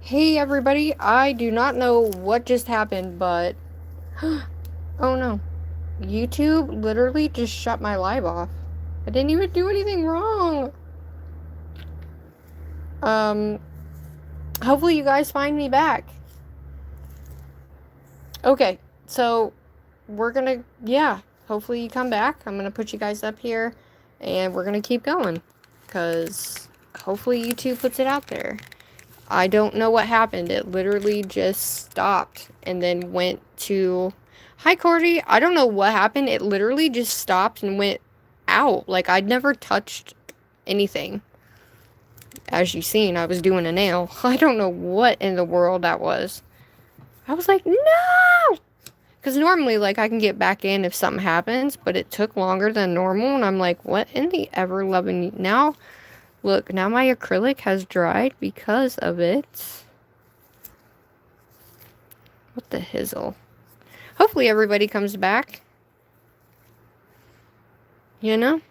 Hey everybody, I do not know what just happened, but oh no. YouTube literally just shut my live off. I didn't even do anything wrong. Um, Hopefully you guys find me back. Okay, so we're gonna, yeah, hopefully you come back. I'm gonna put you guys up here and we're gonna keep going because hopefully YouTube puts it out there. I don't know what happened. It literally just stopped and then went to... Hi, Cordy. I don't know what happened. It literally just stopped and went out. Like, I'd never touched anything. As you've seen, I was doing a nail. I don't know what in the world that was. I was like, no! Because normally, like, I can get back in if something happens, but it took longer than normal, and I'm like, what in the ever-loving... Now, look, now my acrylic has dried because of it. What the hizzle? Hopefully everybody comes back. You know?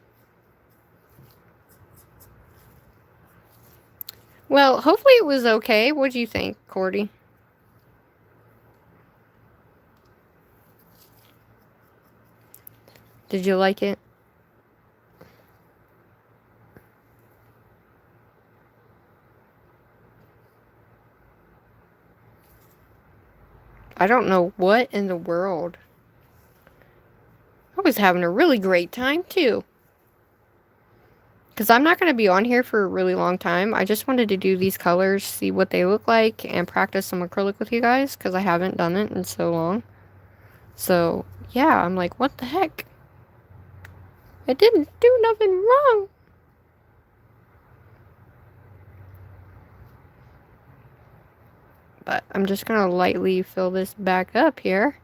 Well, hopefully it was okay. What do you think, Cordy? Did you like it? I don't know what in the world. I was having a really great time, too. Because I'm not going to be on here for a really long time. I just wanted to do these colors, see what they look like, and practice some acrylic with you guys. Because I haven't done it in so long. So, yeah, I'm like, what the heck? I didn't do nothing wrong. But I'm just going to lightly fill this back up here.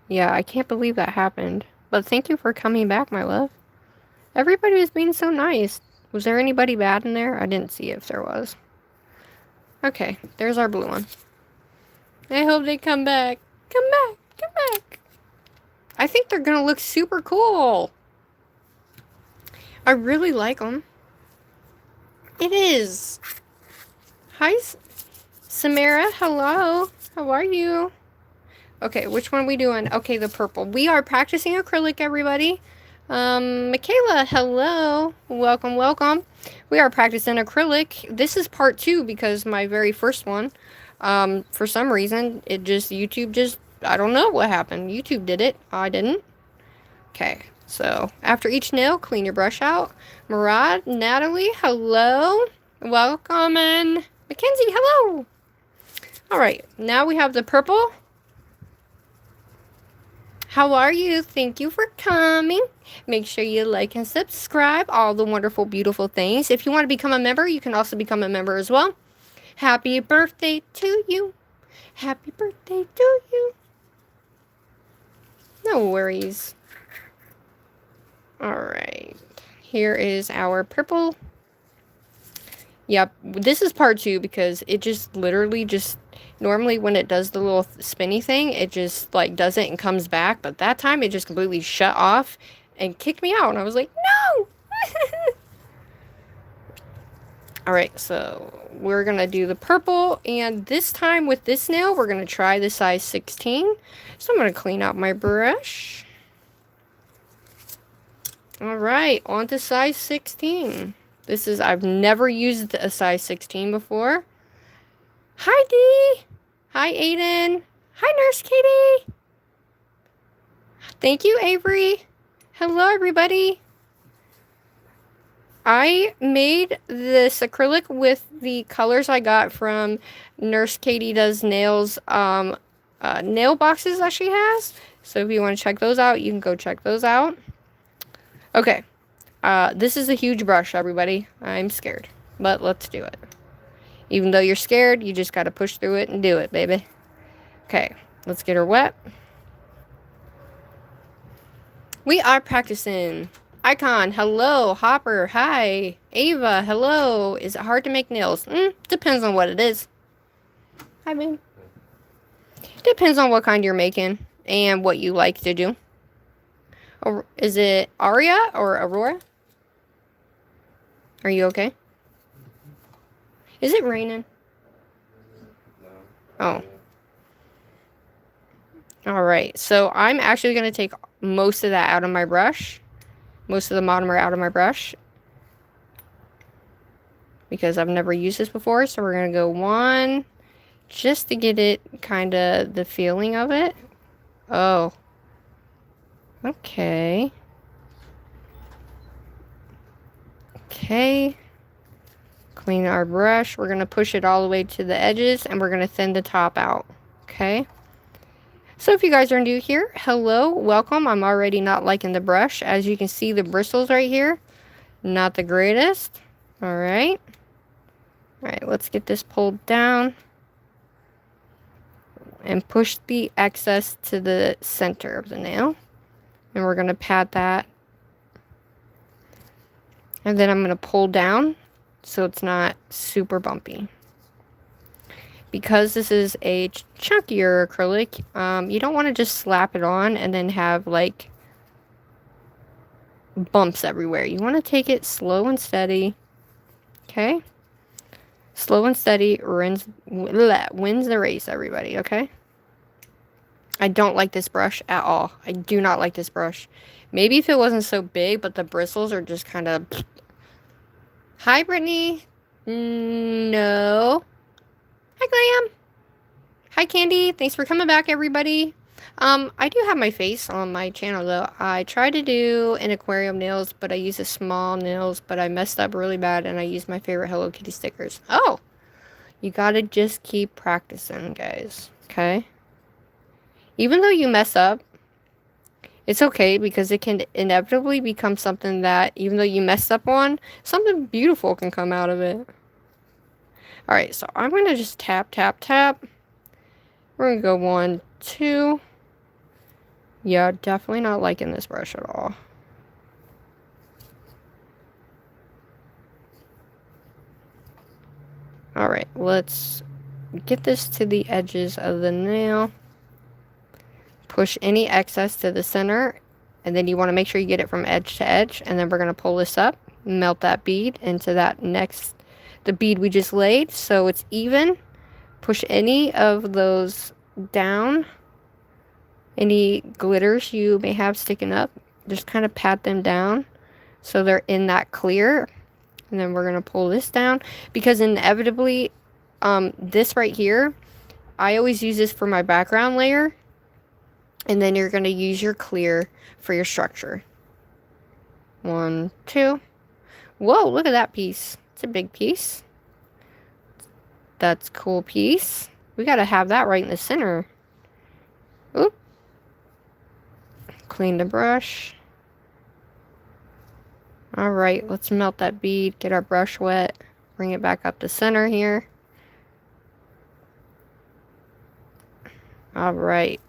Yeah, I can't believe that happened. But thank you for coming back, my love. Everybody was being so nice. Was there anybody bad in there? I didn't see if there was. Okay, there's our blue one. I hope they come back. Come back. Come back. I think they're gonna look super cool. I really like them. It is. Hi, Samara. Hello. How are you? Okay, which one are we doing? Okay, the purple. We are practicing acrylic, everybody. Michaela, hello. Welcome, welcome. We are practicing acrylic. This is part 2 because my very first one, for some reason, YouTube just, I don't know what happened. YouTube did it. I didn't. Okay, so after each nail, clean your brush out. Murad, Natalie, hello. Welcome, and Mackenzie, hello. All right, now we have the purple. How are you? Thank you for coming. Make sure you like and subscribe. All the wonderful, beautiful things. If you want to become a member, you can also become a member as well. Happy birthday to you. Happy birthday to you. No worries. Alright. Here is our purple. Yep. This is part 2 because it just literally just... Normally when it does the little spinny thing, it just like does it and comes back. But that time it just completely shut off and kicked me out. And I was like, no! Alright, so we're going to do the purple. And this time with this nail, we're going to try the size 16. So I'm going to clean out my brush. Alright, on to size 16. This is, I've never used a size 16 before. Hi, Dee! Hi, Aiden. Hi, Nurse Kitty. Thank you, Avery. Hello, everybody. I made this acrylic with the colors I got from Nurse Katie Does Nails nail boxes that she has. So if you want to check those out, you can go check those out. Okay. This is a huge brush, everybody. I'm scared. But let's do it. Even though you're scared, you just got to push through it and do it, baby. Okay, let's get her wet. We are practicing. Icon, hello. Hopper, hi. Ava, hello. Is it hard to make nails? Depends on what it is. I mean, depends on what kind you're making and what you like to do. Or is it Aria or Aurora? Are you okay? Is it raining? Oh. Alright, so I'm actually going to take most of that out of my brush. Most of the monomer out of my brush. Because I've never used this before, so we're going to go one. Just to get it kind of the feeling of it. Oh. Okay. Okay. Clean our brush. We're going to push it all the way to the edges, and we're going to thin the top out. Okay. So if you guys are new here, hello, welcome. I'm already not liking the brush. As you can see, the bristles right here, not the greatest. Alright. Alright, let's get this pulled down. And push the excess to the center of the nail. And we're going to pat that. And then I'm going to pull down so it's not super bumpy. Because this is a chunkier acrylic, you don't want to just slap it on and then have like bumps everywhere. You want to take it slow and steady. Okay? Slow and steady wins the race, everybody, okay? I don't like this brush at all. I do not like this brush. Maybe if it wasn't so big, but the bristles are just kind of... Hi, Brittany. No. Hi, Glam. Hi, Candy. Thanks for coming back, everybody. I do have my face on my channel, though. I tried to do an aquarium nails, but I used a small nails, but I messed up really bad, and I used my favorite Hello Kitty stickers. Oh! You gotta just keep practicing, guys. Okay? Even though you mess up, it's okay, because it can inevitably become something that, even though you messed up on, something beautiful can come out of it. Alright, so I'm going to just tap, tap, tap. We're going to go 1, 2. Yeah, definitely not liking this brush at all. Alright, let's get this to the edges of the nail. Push any excess to the center. And then you want to make sure you get it from edge to edge. And then we're going to pull this up. Melt that bead into that the bead we just laid, so it's even. Push any of those down. Any glitters you may have sticking up, just kind of pat them down so they're in that clear. And then we're going to pull this down, because inevitably this right here, I always use this for my background layer, and then you're going to use your clear for your structure. 1, 2. Whoa, look at that piece. It's a big piece. That's a cool piece. We got to have that right in the center. Oop. Clean the brush. Alright, let's melt that bead. Get our brush wet. Bring it back up to center here. Alright.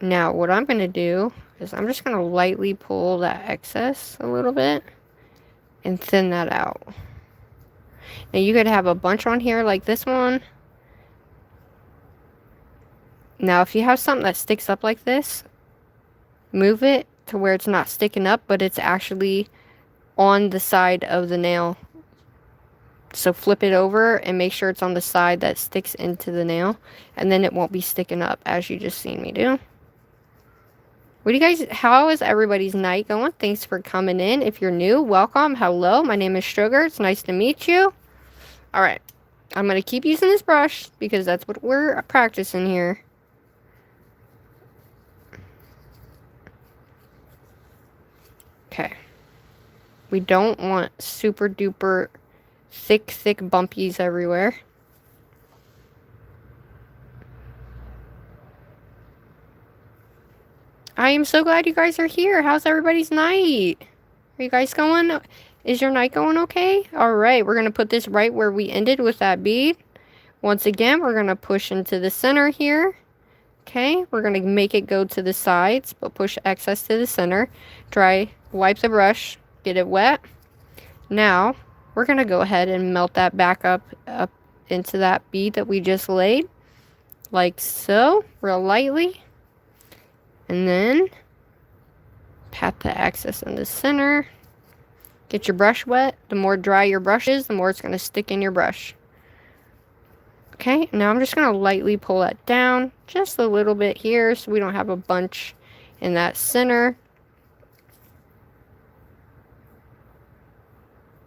Now, what I'm going to do is I'm just going to lightly pull that excess a little bit and thin that out. Now, you could have a bunch on here like this one. Now, if you have something that sticks up like this, move it to where it's not sticking up, but it's actually on the side of the nail. So flip it over and make sure it's on the side that sticks into the nail, and then it won't be sticking up, as you just seen me do. What do you guys, how is everybody's night going? Thanks for coming in. If you're new, welcome. Hello, my name is Sugar. It's nice to meet you. Alright, I'm going to keep using this brush because that's what we're practicing here. Okay. We don't want super duper thick bumpies everywhere. I am so glad you guys are here. How's everybody's night? Are you guys going? Is your night going okay? Alright, we're going to put this right where we ended with that bead. Once again, we're going to push into the center here. Okay, we're going to make it go to the sides, but push excess to the center. Dry, wipe the brush, get it wet. Now, we're going to go ahead and melt that back up into that bead that we just laid. Like so, real lightly. And then Pat the excess in the center. Get your brush wet. The more dry your brush is, the more it's going to stick in your brush. Okay, now I'm just going to lightly pull that down just a little bit here so we don't have a bunch in that center.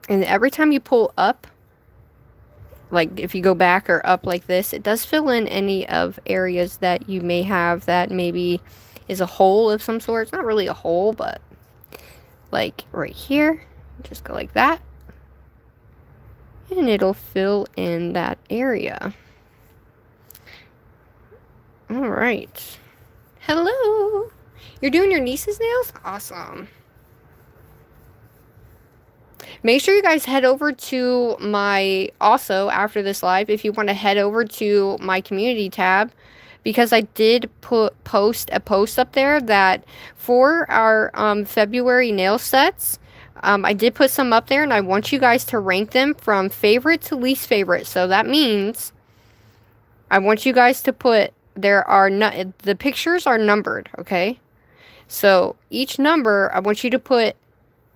And every time you pull up, like if you go back or up like this, it does fill in any of areas that you may have that maybe is a hole of some sort. It's not really a hole, but like right here, just go like that. And it'll fill in that area. All right. Hello. You're doing your niece's nails? Awesome. Make sure you guys head over to my, also after this live, if you want to head over to my community tab, because I did post a post up there that for our February nail sets, I did put some up there and I want you guys to rank them from favorite to least favorite. So that means I want you guys to put, the pictures are numbered, okay? So each number, I want you to put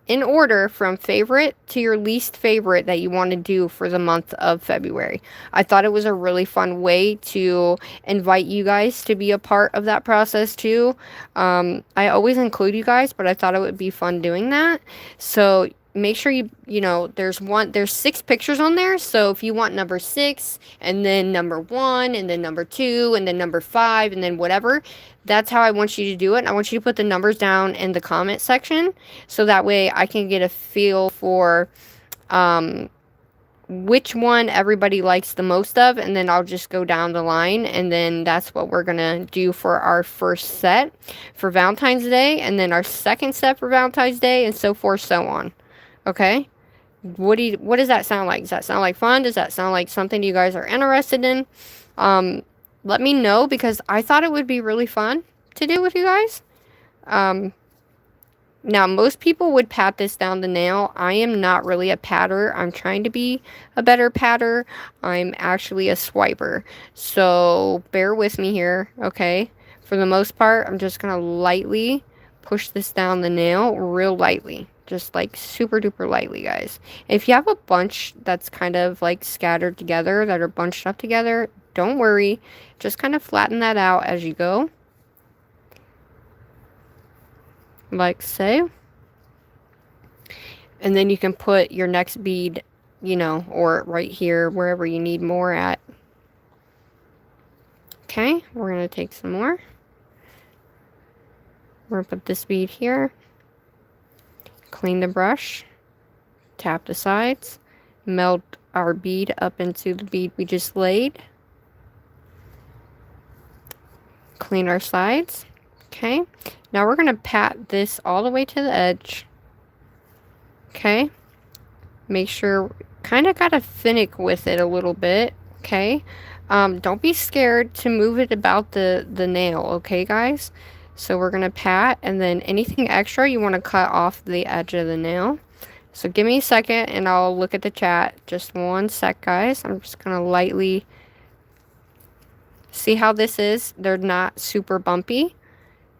in order from favorite to your least favorite that you want to do for the month of February. I thought it was a really fun way to invite you guys to be a part of that process too. I always include you guys, but I thought it would be fun doing that. So make sure you know, there's 6 pictures on there. So if you want number 6 and then number 1 and then number 2 and then number 5 and then whatever, that's how I want you to do it. And I want you to put the numbers down in the comment section so that way I can get a feel for which one everybody likes the most of, and then I'll just go down the line, and then that's what we're gonna do for our first set for Valentine's Day, and then our second set for Valentine's Day, and so forth, so on. Okay, what does that sound like? Does that sound like fun? Does that sound like something you guys are interested in? Let me know, because I thought it would be really fun to do with you guys. Now, most people would pat this down the nail. I am not really a patter. I'm trying to be a better patter. I'm actually a swiper. So, bear with me here, okay? For the most part, I'm just going to lightly push this down the nail, real lightly. Just like super duper lightly, guys. If you have a bunch that's kind of like scattered together, that are bunched up together, don't worry. Just kind of flatten that out as you go. Like so. And then you can put your next bead, you know, or right here, wherever you need more at. Okay, we're going to take some more. We're going to put this bead here. Clean the brush. Tap the sides. Melt our bead up into the bead we just laid. Clean our sides. Okay, now we're going to pat this all the way to the edge. Okay, make sure, kind of got to finick with it a little bit. Okay, don't be scared to move it about the nail. Okay, guys, so we're going to pat, and then anything extra you want to cut off the edge of the nail. So give me a second and I'll look at the chat. Just 1 sec, guys. I'm just going to lightly see how this is. They're not super bumpy.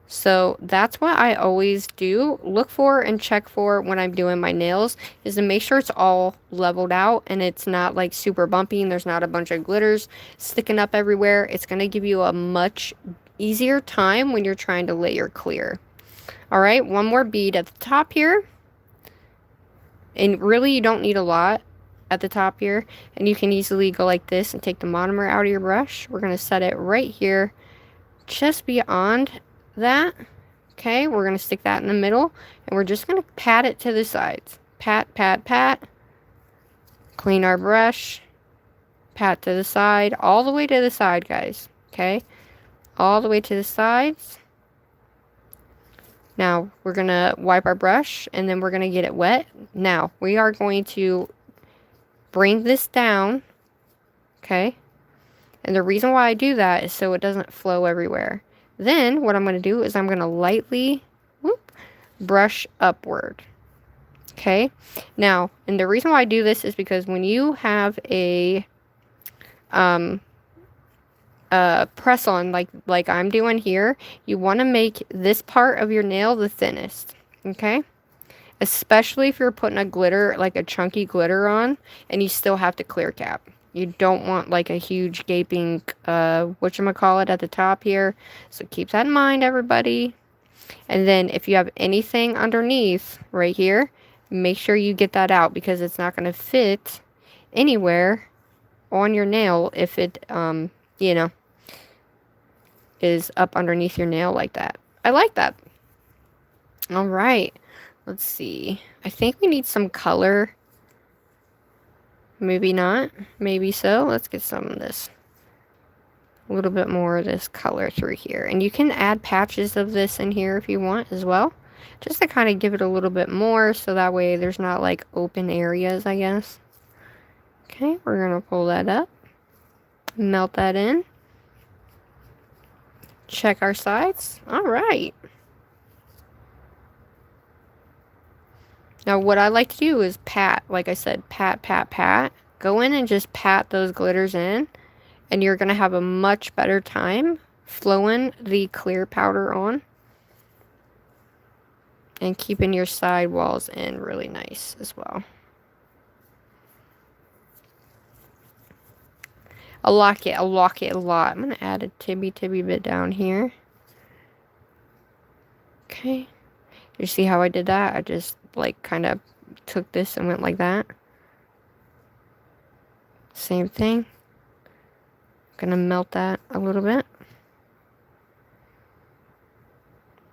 So that's what I always do. Look for and check for when I'm doing my nails, is to make sure it's all leveled out and it's not like super bumpy and there's not a bunch of glitters sticking up everywhere. It's going to give you a much easier time when you're trying to layer clear. All right, one more bead at the top here. And really you don't need a lot at the top here. And you can easily go like this and take the monomer out of your brush. We're going to set it right here, just beyond that. Okay, we're going to stick that in the middle, and we're just going to pat it to the sides. Pat, pat, pat. Clean our brush. Pat to the side, all the way to the side, guys. Okay, all the way to the sides. Now, we're going to wipe our brush, and then we're going to get it wet. Now, we are going to bring this down. Okay, and the reason why I do that is so it doesn't flow everywhere. Then, what I'm going to do is I'm going to lightly brush upward. Okay? Now, and the reason why I do this is because when you have a press on like I'm doing here. You want to make this part of your nail the thinnest, okay? Especially if you're putting a glitter, like a chunky glitter on, and you still have to clear cap. You don't want like a huge gaping, whatchamacallit at the top here. So keep that in mind, everybody. And then if you have anything underneath right here, make sure you get that out because it's not going to fit anywhere on your nail if it, you know, is up underneath your nail like that. I like that. All right. Let's see. I think we need some color. Maybe not. Maybe so. Let's get some of this. A little bit more of this color through here. And you can add patches of this in here if you want as well. Just to kind of give it a little bit more so that way there's not like open areas, I guess. Okay, we're going to pull that up. Melt that in. Check our sides. All right. Now, what I like to do is pat, like I said, pat, pat, pat. Go in and just pat those glitters in, and you're going to have a much better time flowing the clear powder on and keeping your side walls in really nice as well. I'll lock it a lot. I'm going to add a tibby bit down here. Okay. You see how I did that? I just like kind of took this and went like that. Same thing. Gonna melt that a little bit.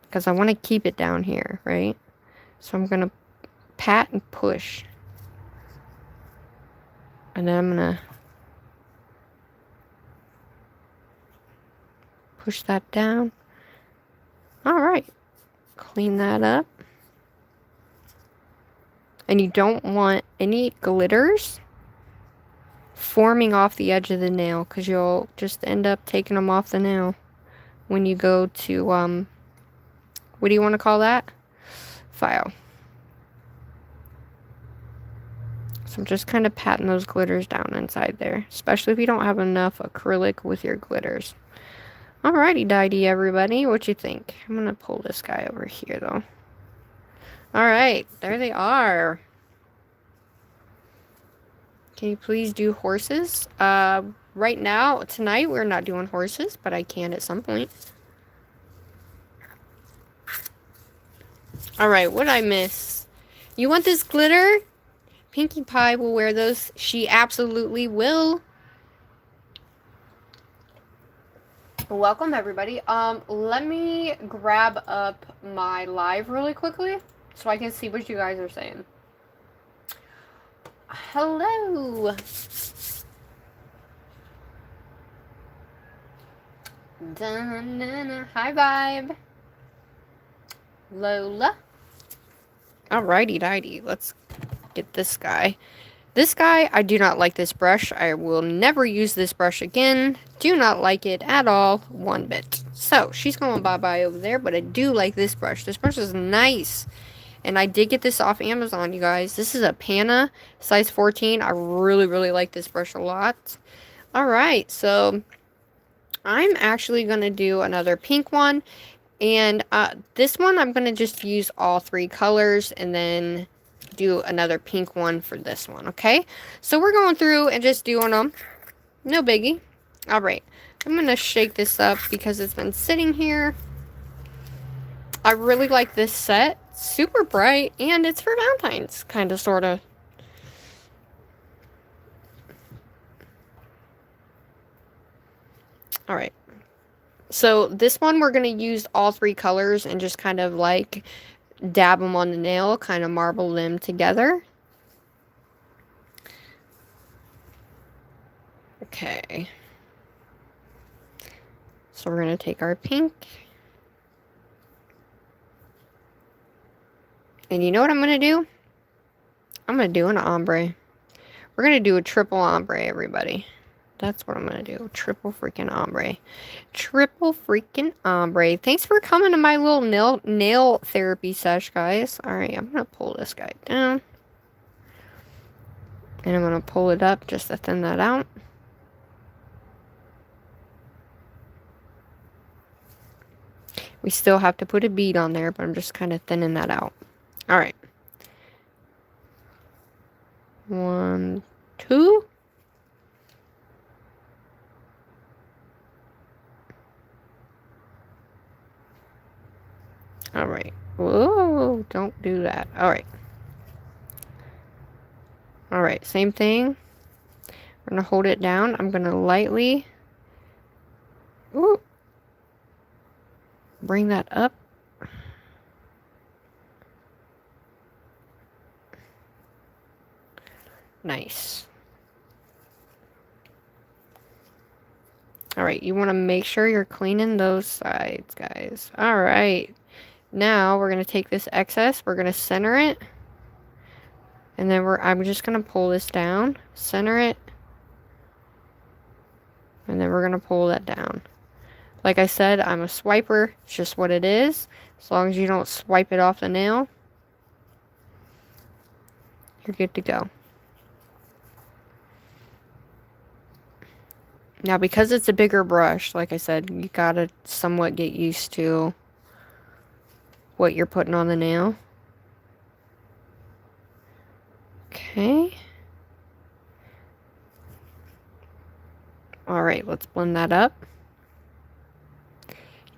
Because I want to keep it down here, right? So I'm gonna pat and push. And then I'm gonna push that down. Alright. Clean that up. And you don't want any glitters forming off the edge of the nail, because you'll just end up taking them off the nail when you go to, what do you want to call that? File. So I'm just kind of patting those glitters down inside there, especially if you don't have enough acrylic with your glitters. Alrighty, Didy, everybody. What you think? I'm going to pull this guy over here, though. Alright, there they are. Can you please do horses? Right now, tonight, we're not doing horses, but I can at some point. Alright, what did I miss? You want this glitter? Pinkie Pie will wear those. She absolutely will. Welcome, everybody. Let me grab up my live really quickly so I can see what you guys are saying. Hello. Hi, Vibe. Lola. Alrighty, dighty. Let's get this guy. This guy, I do not like this brush. I will never use this brush again. Do not like it at all, one bit. So, she's going bye-bye over there, but I do like this brush. This brush is nice. And I did get this off Amazon, you guys. This is a Pana, size 14. I really, really like this brush a lot. Alright, so I'm actually going to do another pink one. And this one, I'm going to just use all three colors and then do another pink one for this one, okay? So we're going through and just doing them. No biggie. Alright, I'm going to shake this up because it's been sitting here. I really like this set. Super bright, and it's for Valentine's, kind of, sort of. Alright. So this one we're going to use all three colors and just kind of like dab them on the nail, kind of marble them together. Okay. So we're going to take our pink. And you know what I'm going to do? I'm going to do an ombre. We're going to do a triple ombre, everybody. That's what I'm going to do. Triple freaking ombre. Triple freaking ombre. Thanks for coming to my little nail therapy sesh, guys. Alright, I'm going to pull this guy down. And I'm going to pull it up just to thin that out. We still have to put a bead on there, but I'm just kind of thinning that out. Alright. 1, 2. Alright. Whoa, don't do that. Alright. Alright, same thing. We're going to hold it down. I'm going to lightly bring that up. Nice. Alright, you want to make sure you're cleaning those sides, guys. Alright. Now, we're going to take this excess. We're going to center it. And then I'm just going to pull this down. Center it. And then we're going to pull that down. Like I said, I'm a swiper. It's just what it is. As long as you don't swipe it off the nail, you're good to go. Now, because it's a bigger brush, like I said, you gotta somewhat get used to what you're putting on the nail. Okay. Alright, let's blend that up.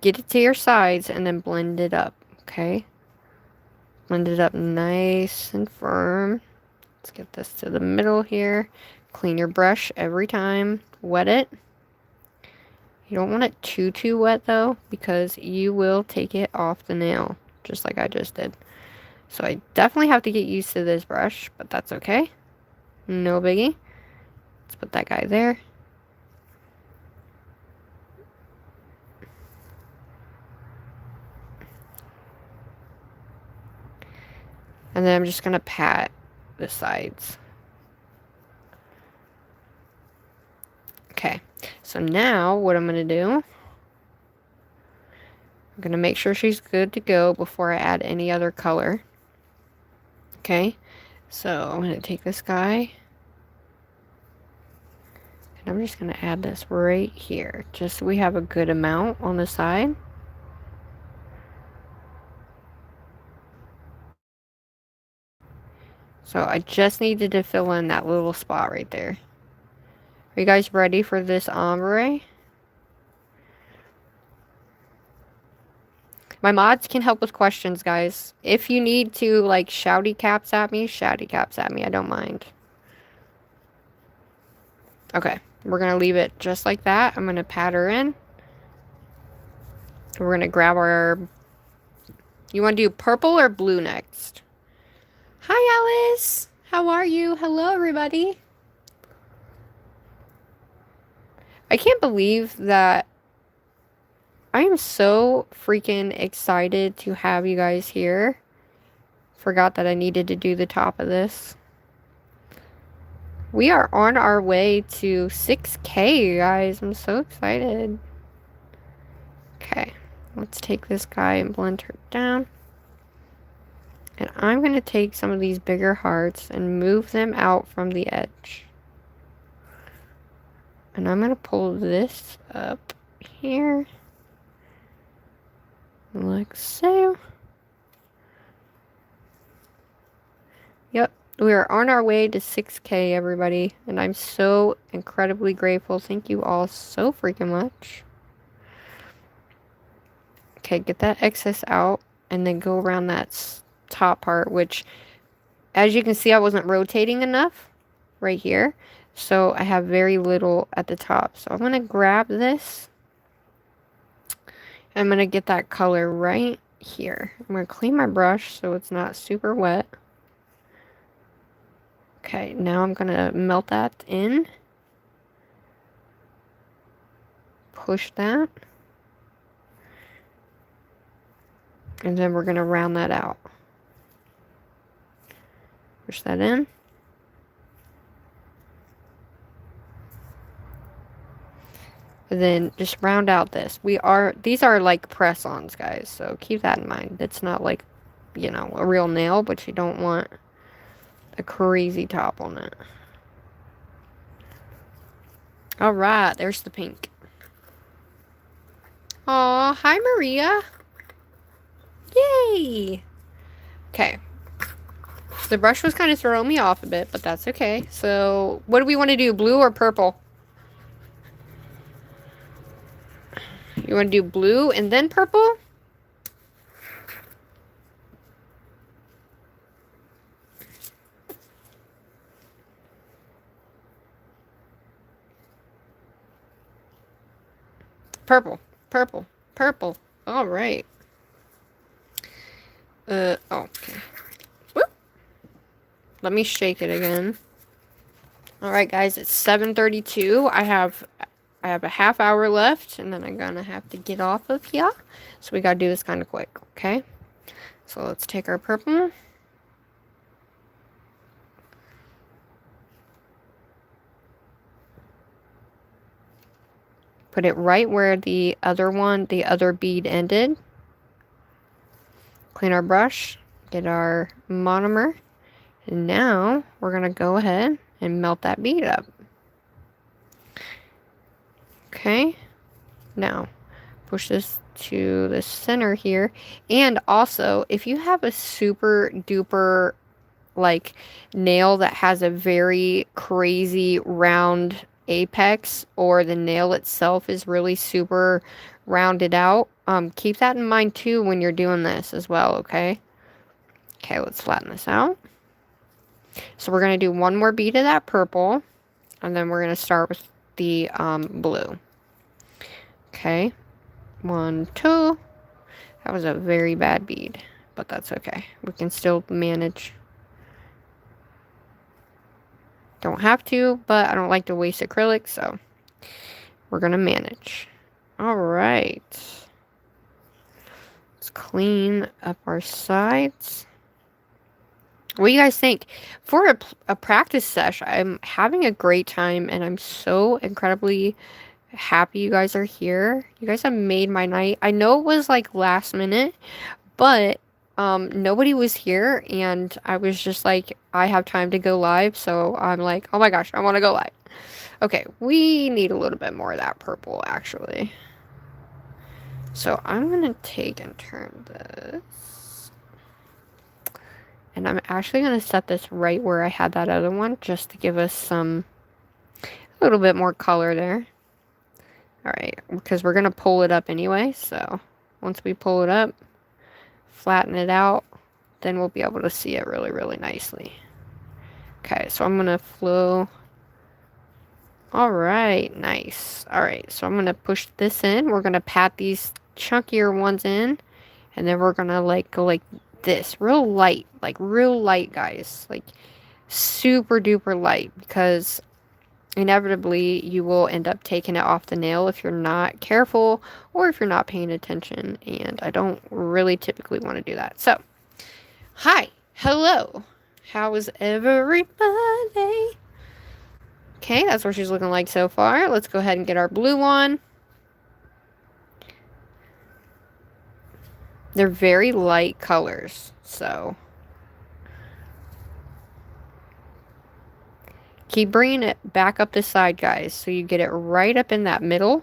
Get it to your sides and then blend it up, okay? Blend it up nice and firm. Let's get this to the middle here. Clean your brush every time. Wet it. You don't want it too wet though, because you will take it off the nail, just like I just did. So I definitely have to get used to this brush, but that's okay. No biggie. Let's put that guy there. And then I'm just going to pat the sides. Okay, so now what I'm going to do, I'm going to make sure she's good to go before I add any other color. Okay, so I'm going to take this guy, and I'm just going to add this right here, just so we have a good amount on the side. So I just needed to fill in that little spot right there. Are you guys ready for this ombre? My mods can help with questions, guys. If you need to, like, shouty caps at me, I don't mind. Okay, we're going to leave it just like that. I'm going to pat her in. We're going to grab our... You want to do purple or blue next? Hi, Alice. How are you? Hello, everybody. I can't believe that I am so freaking excited to have you guys here. Forgot that I needed to do the top of this. We are on our way to 6K, you guys. I'm so excited. Okay, let's take this guy and blend her down. And I'm going to take some of these bigger hearts and move them out from the edge. And I'm going to pull this up here. Like so. Yep, we are on our way to 6K, everybody. And I'm so incredibly grateful. Thank you all so freaking much. Okay, get that excess out. And then go around that top part, which, as you can see, I wasn't rotating enough right here. So I have very little at the top. So I'm going to grab this. I'm going to get that color right here. I'm going to clean my brush so it's not super wet. Okay, now I'm going to melt that in. Push that. And then we're going to round that out. Push that in. And then just round out this. These are like press-ons, guys, so keep that in mind. It's not like, you know, a real nail, but you don't want a crazy top on it. Alright, there's the pink. Aw, hi Maria. Yay! Okay. The brush was kind of throwing me off a bit, but that's okay. So, what do we want to do? Blue or purple? You want to do blue and then purple? Purple, purple, purple. All right. Okay. Whoop. Let me shake it again. All right, guys, it's 7:32. I have a half hour left, and then I'm gonna have to get off of here. So we gotta do this kind of quick, okay? So let's take our purple. Put it right where the other bead ended. Clean our brush, get our monomer, and now we're gonna go ahead and melt that bead up. Okay, now push this to the center here. And also, if you have a super duper like nail that has a very crazy round apex, or the nail itself is really super rounded out, keep that in mind too when you're doing this as well, okay? Okay, let's flatten this out. So we're going to do one more bead of that purple, and then we're going to start with the blue. Okay, 1, 2. That was a very bad bead, but that's okay. We can still manage. Don't have to, but I don't like to waste acrylic, so we're going to manage. All right. Let's clean up our sides. What do you guys think? For a practice sesh, I'm having a great time, and I'm so incredibly happy you guys are here. You guys have made my night. I know it was like last minute, but nobody was here, and I was just like, I have time to go live, so I'm like, oh my gosh, I want to go live. Okay, we need a little bit more of that purple, actually. So I'm going to take and turn this. And I'm actually going to set this right where I had that other one, just to give us a little bit more color there. Alright, because we're going to pull it up anyway, so once we pull it up, flatten it out, then we'll be able to see it really, really nicely. Okay, so I'm going to flow. Alright, nice. Alright, so I'm going to push this in. We're going to pat these chunkier ones in, and then we're going to like go like this. Real light, guys. Like super duper light, because inevitably you will end up taking it off the nail if you're not careful or if you're not paying attention, and I don't really typically want to do that. So, hi, hello, how is everybody? Okay, that's what she's looking like so far. Let's go ahead and get our blue on. They're very light colors, so keep bringing it back up the side, guys, so you get it right up in that middle,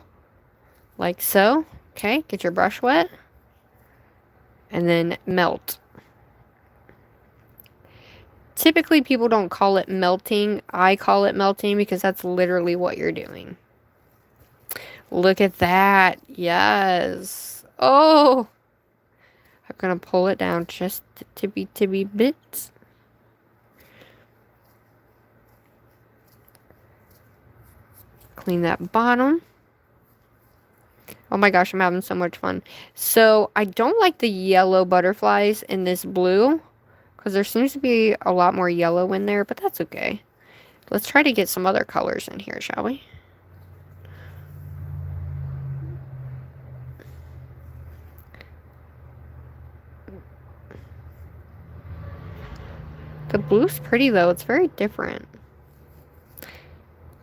like so. Okay, get your brush wet, and then melt. Typically, people don't call it melting. I call it melting because that's literally what you're doing. Look at that. Yes. Oh, I'm going to pull it down just tibby bits. Clean that bottom. Oh my gosh, I'm having so much fun. So, I don't like the yellow butterflies in this blue, because there seems to be a lot more yellow in there, but that's okay. Let's try to get some other colors in here, shall we? The blue's pretty, though. It's very different.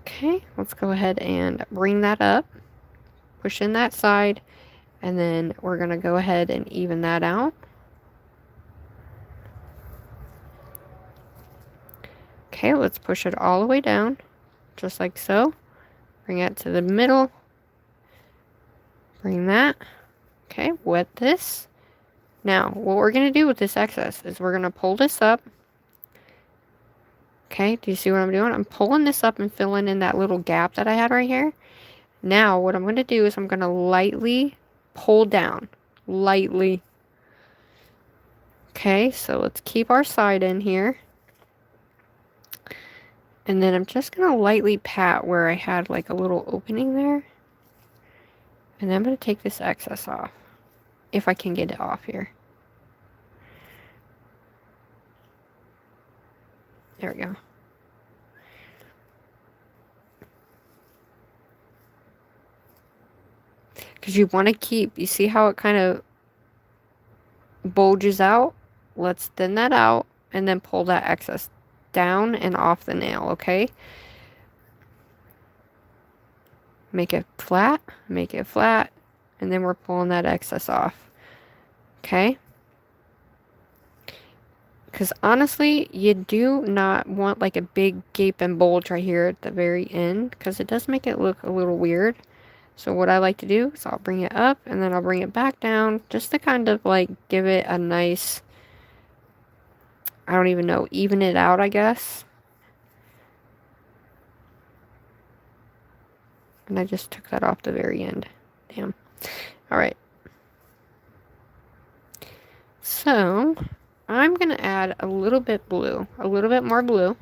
Okay, let's go ahead and bring that up. Push in that side. And then we're going to go ahead and even that out. Okay, let's push it all the way down. Just like so. Bring it to the middle. Bring that. Okay, wet this. Now, what we're going to do with this excess is we're going to pull this up. Okay, do you see what I'm doing? I'm pulling this up and filling in that little gap that I had right here. Now, what I'm going to do is I'm going to lightly pull down. Lightly. Okay, so let's keep our side in here. And then I'm just going to lightly pat where I had like a little opening there. And then I'm going to take this excess off. If I can get it off here. There we go. Because you want to keep, you see how it kind of bulges out? Let's thin that out and then pull that excess down and off the nail, okay? Make it flat, and then we're pulling that excess off, okay? Because honestly, you do not want like a big gape and bulge right here at the very end, because it does make it look a little weird. So what I like to do is I'll bring it up and then I'll bring it back down just to kind of like give it a nice, I don't even know, even it out, I guess. And I just took that off the very end. Damn. Alright. So, I'm going to add a little bit blue. A little bit more blue.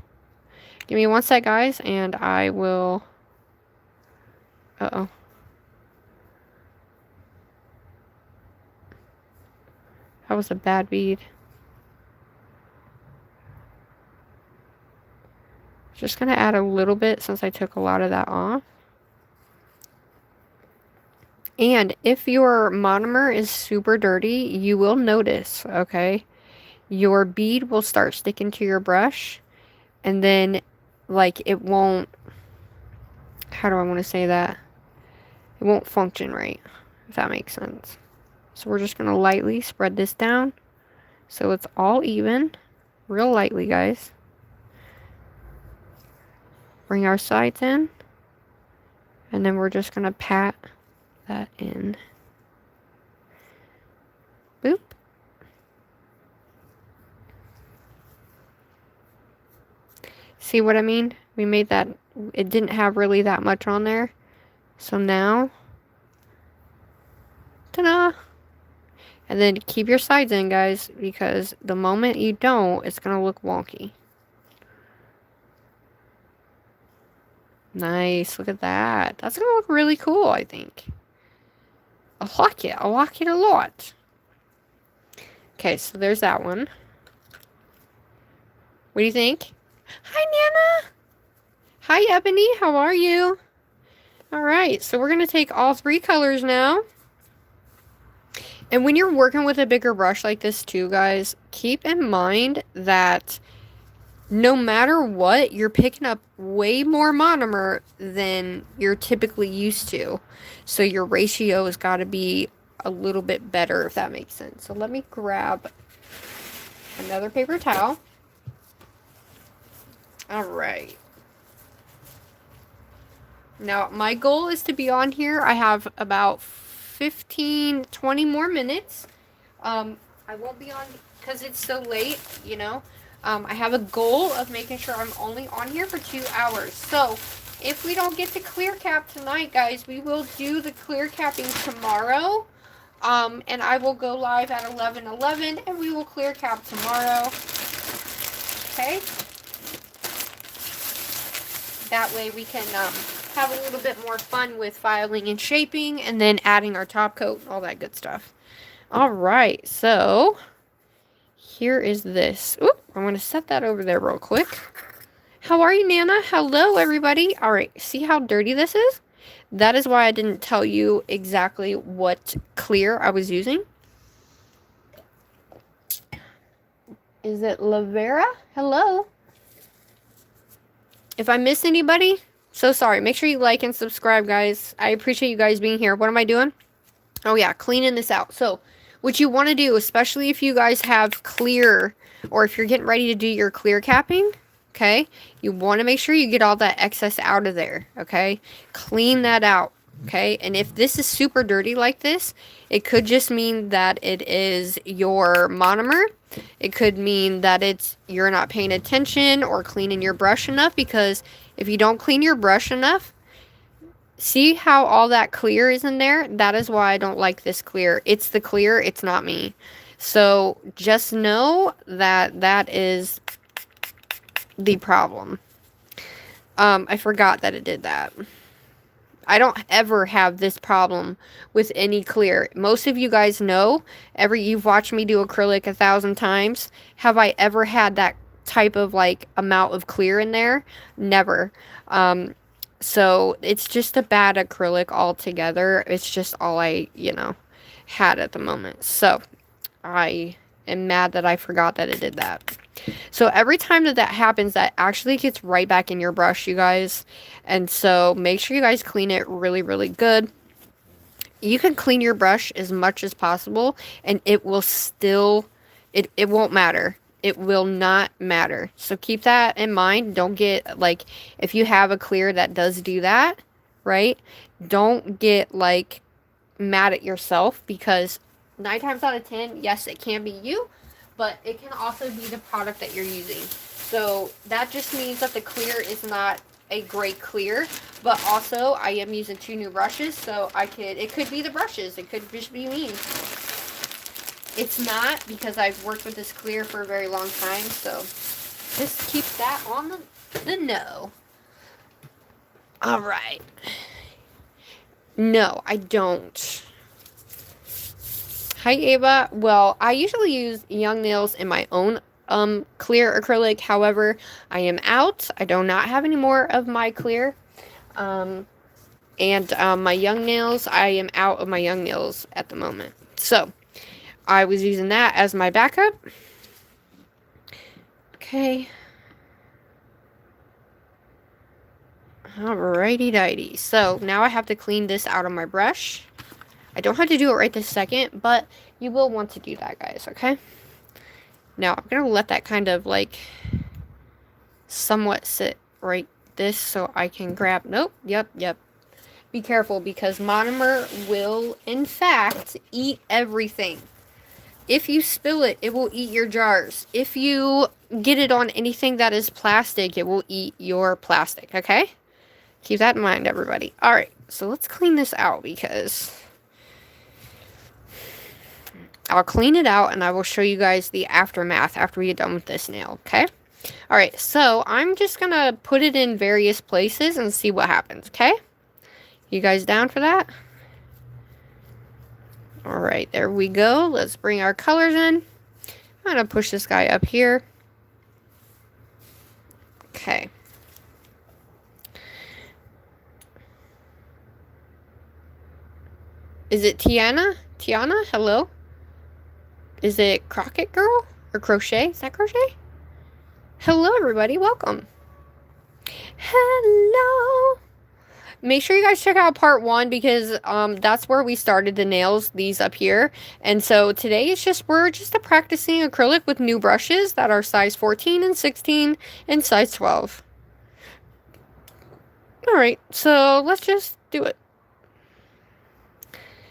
Give me one sec, guys, and I will... Uh-oh. That was a bad bead. Just going to add a little bit since I took a lot of that off. And if your monomer is super dirty, you will notice, okay? Your bead will start sticking to your brush. And then, like, it won't... How do I want to say that? It won't function right, if that makes sense. So we're just going to lightly spread this down. So it's all even. Real lightly, guys. Bring our sides in. And then we're just going to pat that in. Boop. See what I mean? We made that, it didn't have really that much on there. So now, ta-da! And then keep your sides in, guys, because the moment you don't, it's going to look wonky. Nice, look at that. That's going to look really cool, I think. I like it. I like it a lot. Okay, so there's that one. What do you think? Hi, Nana. Hi, Ebony. How are you? Alright, so we're going to take all three colors now. And when you're working with a bigger brush like this too, guys, keep in mind that no matter what, you're picking up way more monomer than you're typically used to. So your ratio has got to be a little bit better, if that makes sense. So let me grab another paper towel. Alright. Now, my goal is to be on here. I have about 15, 20 more minutes. I won't be on because it's so late, you know. I have a goal of making sure I'm only on here for 2 hours. So, if we don't get the clear cap tonight, guys, we will do the clear capping tomorrow. And I will go live at 11:11 and we will clear cap tomorrow. Okay? That way we can have a little bit more fun with filing and shaping and then adding our top coat and all that good stuff. Alright, so here is this. Oop, I'm going to set that over there real quick. How are you, Nana? Hello, everybody. Alright, see how dirty this is? That is why I didn't tell you exactly what clear I was using. Is it Lavera? Hello. If I missed anybody, so sorry. Make sure you like and subscribe, guys. I appreciate you guys being here. What am I doing? Oh, yeah, cleaning this out. So, what you want to do, especially if you guys have clear, or if you're getting ready to do your clear capping, okay, you want to make sure you get all that excess out of there, okay? Clean that out. Okay, and if this is super dirty like this, it could just mean that it is your monomer. It could mean that you're not paying attention or cleaning your brush enough, because if you don't clean your brush enough, see how all that clear is in there? That is why I don't like this clear. It's the clear, it's not me. So just know that that is the problem. I forgot that it did that. I don't ever have this problem with any clear. Most of you guys know, you've watched me do acrylic 1,000 times. Have I ever had that type of like amount of clear in there? Never. So it's just a bad acrylic altogether. It's just all I, had at the moment. So I am mad that I forgot that it did that. So every time that happens, that actually gets right back in your brush, you guys. And so make sure you guys clean it really, really good. You can clean your brush as much as possible, and it will still, it won't matter. It will not matter. So keep that in mind. Don't get, like, if you have a clear that does do that, right? Don't get, like, mad at yourself, because 9 times out of 10, yes, it can be you, but it can also be the product that you're using. So that just means that the clear is not a great clear, but also I am using 2 new brushes, so it could be the brushes, it could just be me. It's not, because I've worked with this clear for a very long time, so just keep that on the know. Alright. No, I don't. Hi, Ava. Well, I usually use Young Nails in my own clear acrylic. However, I am out. I do not have any more of my clear. And my Young Nails, I am out of my Young Nails at the moment. So, I was using that as my backup. Okay. Alrighty-dighty. So, now I have to clean this out of my brush. I don't have to do it right this second, but you will want to do that, guys, okay? Now, I'm going to let that kind of, like, somewhat sit right this so I can grab... Nope, yep. Be careful, because monomer will, in fact, eat everything. If you spill it, it will eat your jars. If you get it on anything that is plastic, it will eat your plastic, okay? Keep that in mind, everybody. Alright, so let's clean this out, because I'll clean it out and I will show you guys the aftermath after we get done with this nail, okay? Alright, so I'm just going to put it in various places and see what happens, okay? You guys down for that? Alright, there we go. Let's bring our colors in. I'm going to push this guy up here. Okay. Is it Tiana? Tiana? Hello? Is it Crockett Girl? Or Crochet? Is that Crochet? Hello, everybody. Welcome. Hello. Make sure you guys check out part 1, because that's where we started the nails, these up here. And so today we're just practicing acrylic with new brushes that are size 14 and 16 and size 12. Alright, so let's just do it.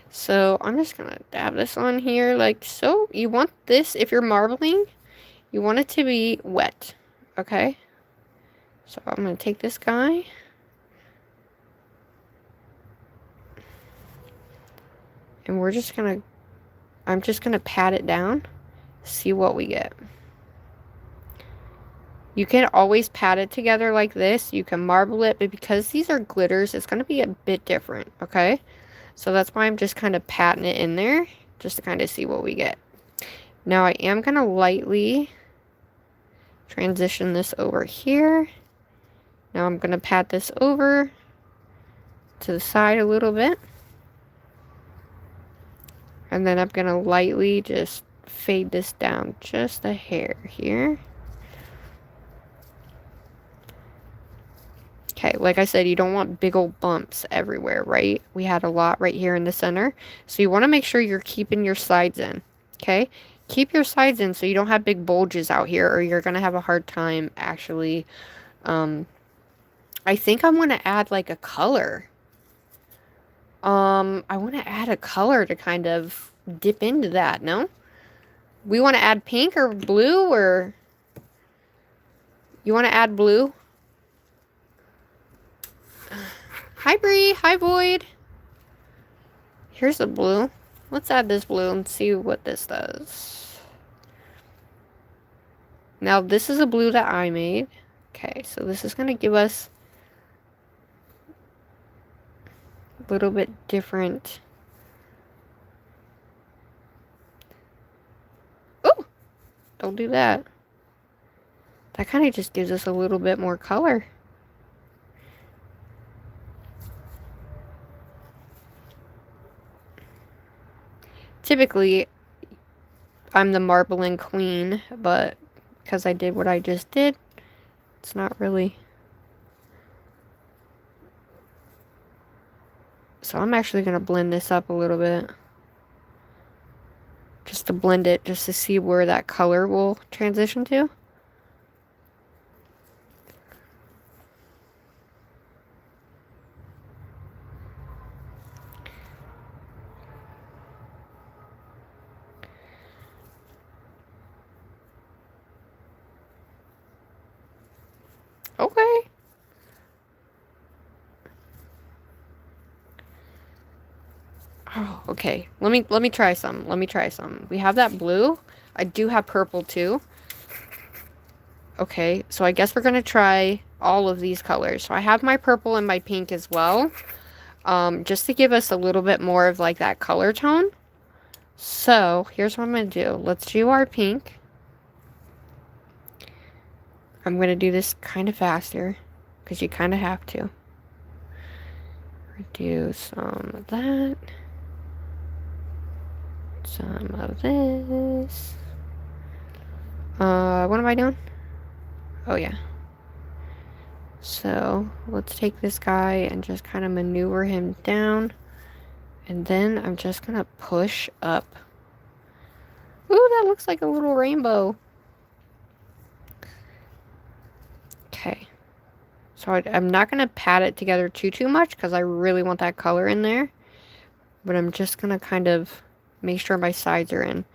So I'm just going to dab this on here like so. You want this, if you're marbling, you want it to be wet, okay? So I'm going to take this guy. And I'm just going to pat it down, see what we get. You can always pat it together like this. You can marble it, but because these are glitters, it's going to be a bit different, okay? So that's why I'm just kind of patting it in there, just to kind of see what we get. Now I am going to lightly transition this over here. Now I'm going to pat this over to the side a little bit. And then I'm going to lightly just fade this down just a hair here. Okay, like I said, you don't want big old bumps everywhere, right? We had a lot right here in the center. So you want to make sure you're keeping your sides in, okay? Keep your sides in so you don't have big bulges out here, or you're going to have a hard time actually. I think I'm going to add like a color. I want to add a color to kind of dip into that, no? We want to add pink or blue, or you want to add blue? Hi, Bree. Hi, Void. Here's the blue. Let's add this blue and see what this does. Now, this is a blue that I made. Okay, so this is going to give us a little bit different. Oh, don't do that. That kind of just gives us a little bit more color. Typically, I'm the marbling queen, but because I did what I just did, it's not really. So I'm actually going to blend this up a little bit. Just to blend it, just to see where that color will transition to. Okay. Oh, okay. Let me try some. Let me try some. We have that blue. I do have purple too. Okay, so I guess we're gonna try all of these colors. So I have my purple and my pink as well. Just to give us a little bit more of like that color tone. So here's what I'm gonna do. Let's do our pink. I'm gonna do this kind of faster because you kind of have to. Do some of that. Some of this. What am I doing? Oh, yeah. So, let's take this guy and just kind of maneuver him down. And then I'm just gonna push up. Ooh, that looks like a little rainbow. Okay. So I'm not gonna pat it together too much because I really want that color in there. But I'm just gonna kind of make sure my sides are in.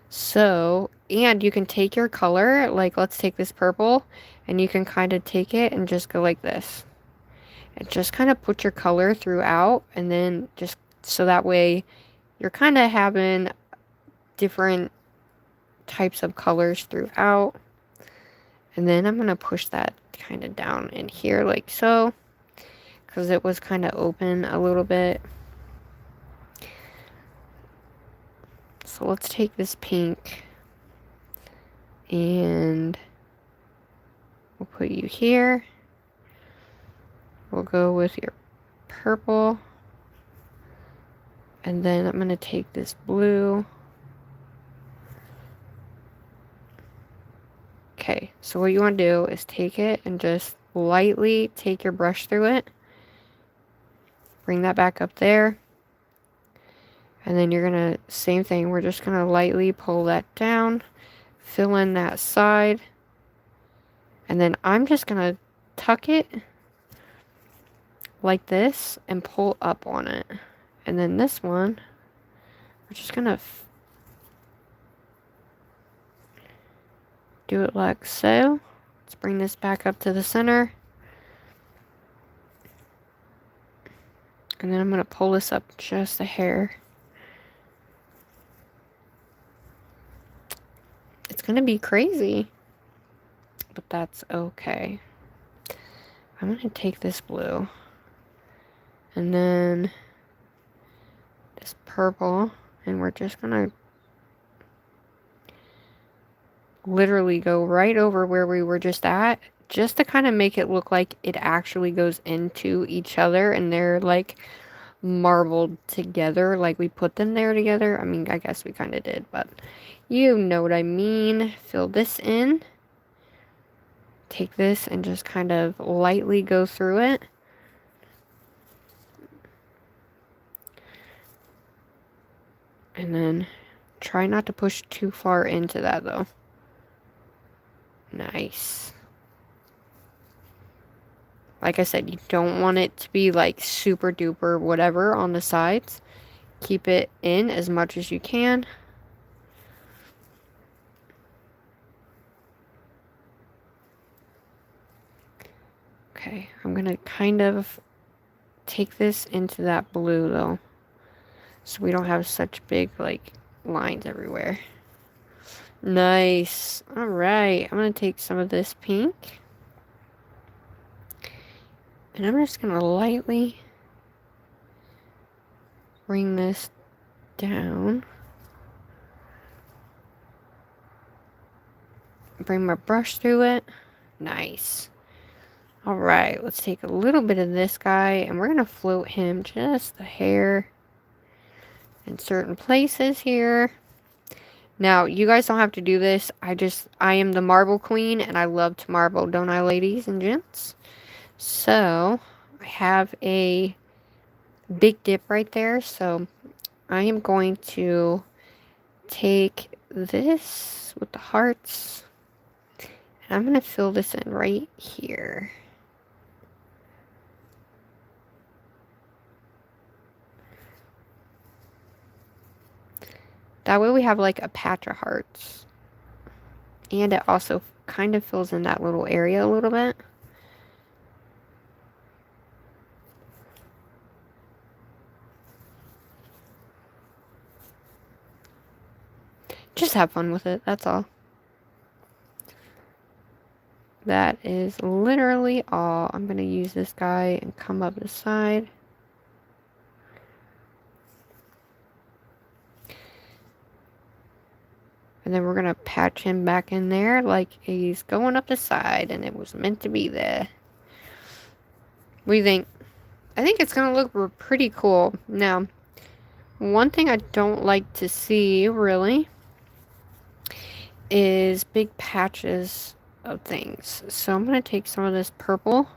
So, and you can take your color, like let's take this purple, and you can kind of take it and just go like this. And just kind of put your color throughout, and then just so that way you're kind of having different types of colors throughout. And then I'm going to push that kind of down in here like so, because it was kind of open a little bit. So let's take this pink and we'll put you here. We'll go with your purple. And then I'm going to take this blue. Okay, so what you want to do is take it and just lightly take your brush through it. Bring that back up there. And then you're going to, same thing, we're just going to lightly pull that down. Fill in that side. And then I'm just going to tuck it like this and pull up on it. And then this one, we're just going to do it like so. Let's bring this back up to the center. And then I'm going to pull this up just a hair. It's going to be crazy, but that's okay. I'm going to take this blue and then this purple, and we're just going to literally go right over where we were just at, just to kind of make it look like it actually goes into each other and they're like marbled together, like we put them there together. I mean, I guess we kind of did, but you know what I mean. Fill this in. Take this and just kind of lightly go through it. And then try not to push too far into that though. Nice. Like I said, you don't want it to be like super duper whatever on the sides. Keep it in as much as you can. Okay, I'm gonna kind of take this into that blue though, so we don't have such big like lines everywhere. Nice. All right, I'm gonna take some of this pink, and I'm just gonna lightly bring this down. Bring my brush through it. Nice. Alright, let's take a little bit of this guy, and we're going to float him just a hair in certain places here. Now, you guys don't have to do this. I am the marble queen, and I love to marble, don't I, ladies and gents? So, I have a big dip right there, so I am going to take this with the hearts, and I'm going to fill this in right here. That way we have like a patch of hearts. And it also kind of fills in that little area a little bit. Just have fun with it, that's all. That is literally all. I'm going to use this guy and come up the side. And then we're going to patch him back in there like he's going up the side and it was meant to be there. What do you think? I think it's going to look pretty cool. Now, one thing I don't like to see, really, is big patches of things. So I'm going to take some of this purple.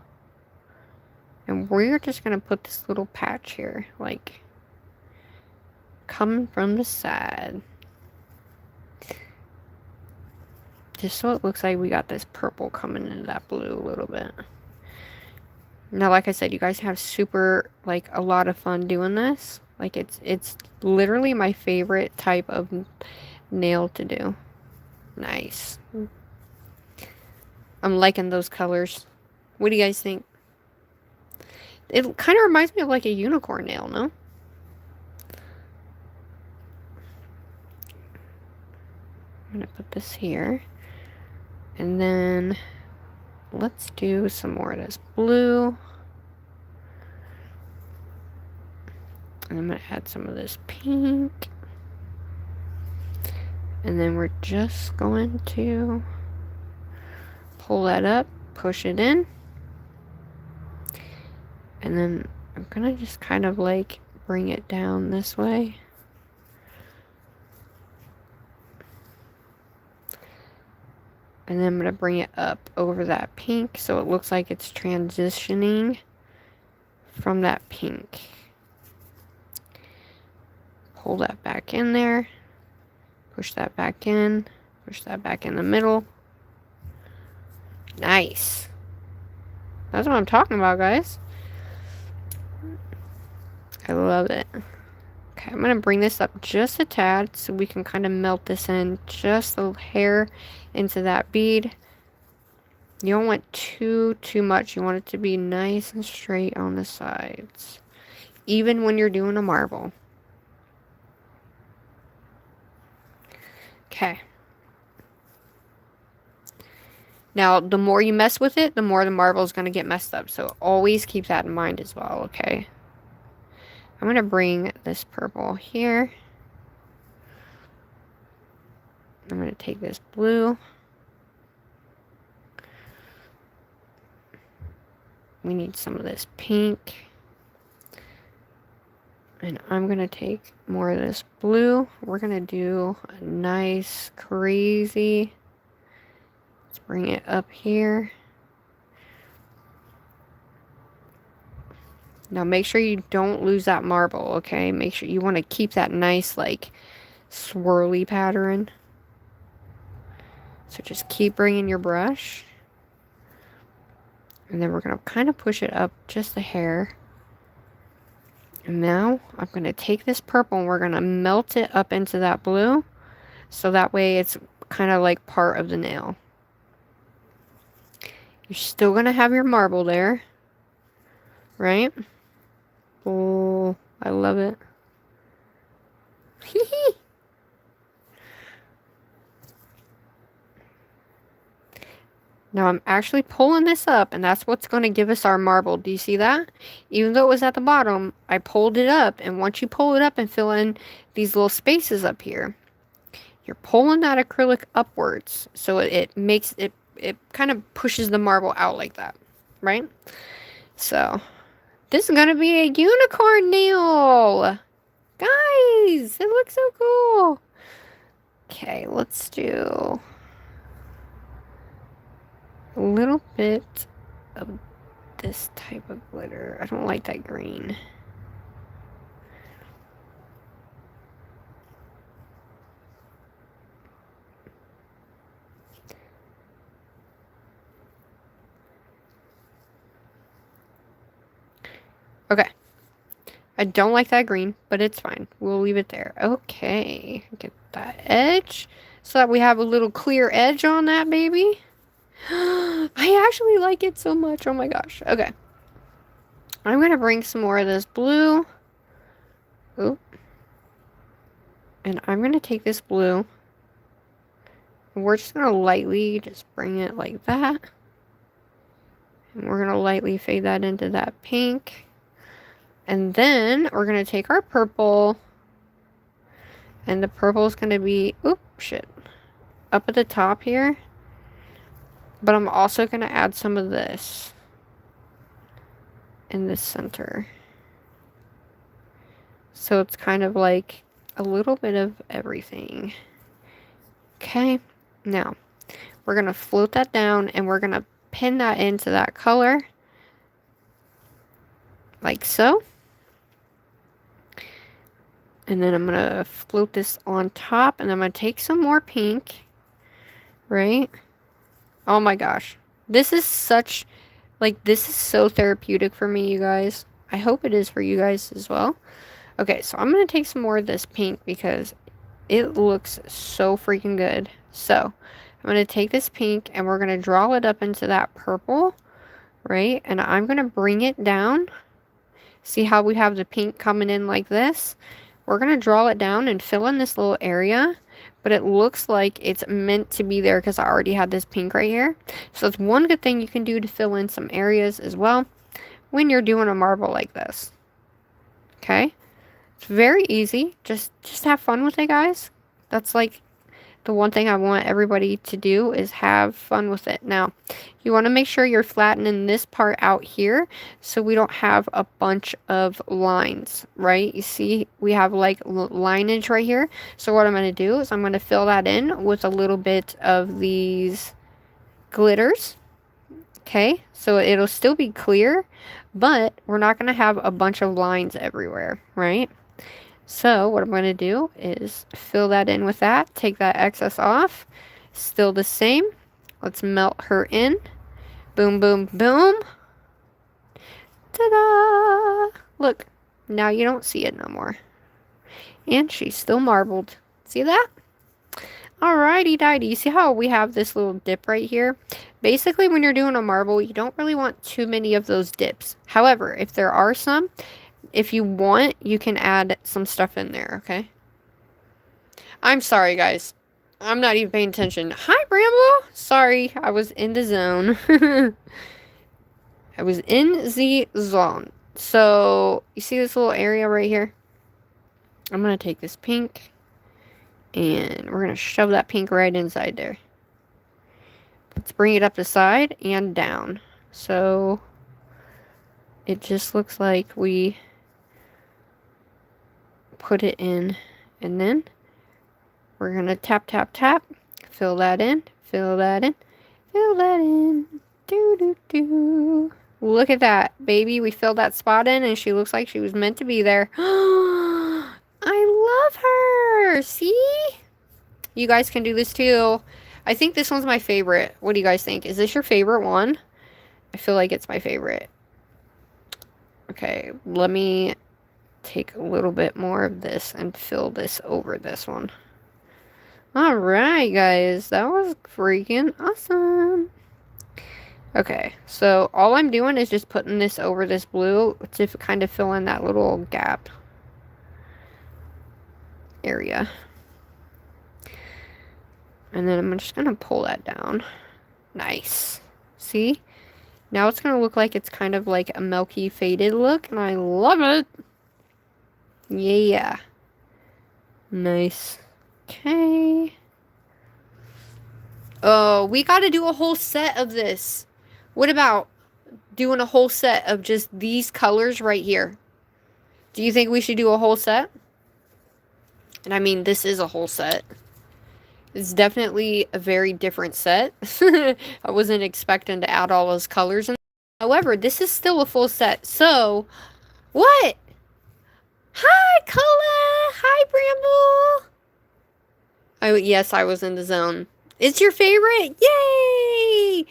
And we're just going to put this little patch here. Like, coming from the side. Just so it looks like we got this purple coming into that blue a little bit. Now, like I said, you guys have super, like, a lot of fun doing this. Like, it's literally my favorite type of nail to do. Nice. I'm liking those colors. What do you guys think? It kind of reminds me of, like, a unicorn nail, no? I'm going to put this here. And then let's do some more of this blue. And I'm going to add some of this pink. And then we're just going to pull that up, push it in. And then I'm going to just kind of like bring it down this way. And then I'm going to bring it up over that pink so it looks like it's transitioning from that pink. Pull that back in there. Push that back in. Push that back in the middle. Nice. That's what I'm talking about, guys. I love it. Okay, I'm going to bring this up just a tad so we can kind of melt this in just a hair into that bead. You don't want too much. You want it to be nice and straight on the sides. Even when you're doing a marble. Okay. Now, the more you mess with it, the more the marble is going to get messed up. So always keep that in mind as well, okay? I'm going to bring this purple here. I'm going to take this blue. We need some of this pink. And I'm going to take more of this blue. We're going to do a nice, crazy. Let's bring it up here. Now make sure you don't lose that marble, okay? Make sure you want to keep that nice, like, swirly pattern. So just keep bringing your brush. And then we're going to kind of push it up just a hair. And now I'm going to take this purple and we're going to melt it up into that blue. So that way it's kind of like part of the nail. You're still going to have your marble there. Right? Oh, I love it. Now I'm actually pulling this up, and that's what's going to give us our marble. Do you see that? Even though it was at the bottom, I pulled it up, and once you pull it up and fill in these little spaces up here, you're pulling that acrylic upwards, so it makes it kind of pushes the marble out like that, right? So this is going to be a unicorn nail. Guys, it looks so cool. Okay, let's do a little bit of this type of glitter. I don't like that green. Okay. I don't like that green, but it's fine. We'll leave it there. Okay. Get that edge so that we have a little clear edge on that baby. I actually like it so much. Oh my gosh. Okay. I'm going to bring some more of this blue. Oop. And I'm going to take this blue. And we're just going to lightly just bring it like that. And we're going to lightly fade that into that pink. And then we're going to take our purple. And the purple is going to be, oop, shit, up at the top here. But I'm also going to add some of this in the center. So it's kind of like a little bit of everything. Okay, now we're going to float that down and we're going to pin that into that color. Like so. And then I'm going to float this on top and I'm going to take some more pink. Right? Oh my gosh. This is such, like, this is so therapeutic for me, you guys. I hope it is for you guys as well. Okay, so I'm going to take some more of this pink because it looks so freaking good. So, I'm going to take this pink and we're going to draw it up into that purple, right? And I'm going to bring it down. See how we have the pink coming in like this? We're going to draw it down and fill in this little area. But it looks like it's meant to be there because I already had this pink right here. So it's one good thing you can do to fill in some areas as well when you're doing a marble like this. Okay? It's very easy. Just have fun with it, guys. That's like the one thing I want everybody to do is have fun with it. Now, you want to make sure you're flattening this part out here so we don't have a bunch of lines, right? You see, we have like lineage right here. So what I'm going to do is I'm going to fill that in with a little bit of these glitters. Okay, so it'll still be clear, but we're not going to have a bunch of lines everywhere, right? So what I'm going to do is fill that in with that, take that excess off, still the same. Let's melt her in. Boom, boom, boom. Ta-da! Look, now you don't see it no more. And she's still marbled. See that? Alrighty, dighty. You see how we have this little dip right here? Basically, when you're doing a marble, you don't really want too many of those dips. However, if there are some, if you want, you can add some stuff in there, okay? I'm sorry, guys. I'm not even paying attention. Hi, Bramble! Sorry, I was in the zone. I was in the zone. So, you see this little area right here? I'm going to take this pink. And we're going to shove that pink right inside there. Let's bring it up the side and down. So, it just looks like we put it in, and then we're gonna tap, tap, tap, fill that in, fill that in, fill that in, do. Look at that, baby. We filled that spot in, and she looks like she was meant to be there. I love her. See? You guys can do this too. I think this one's my favorite. What do you guys think? Is this your favorite one? I feel like it's my favorite. Okay, let me take a little bit more of this and fill this over this one. Alright, guys. That was freaking awesome. Okay, so all I'm doing is just putting this over this blue to kind of fill in that little gap area. And then I'm just going to pull that down. Nice. See? Now it's going to look like it's kind of like a milky faded look, and I love it. Yeah. Nice. Okay. Oh, we got to do a whole set of this. What about doing a whole set of just these colors right here? Do you think we should do a whole set? And I mean, this is a whole set. It's definitely a very different set. I wasn't expecting to add all those colors in. However, this is still a full set. So, what? Hi, Collab! Hi, Bramble! Oh, yes, I was in the zone. It's your favorite? Yay!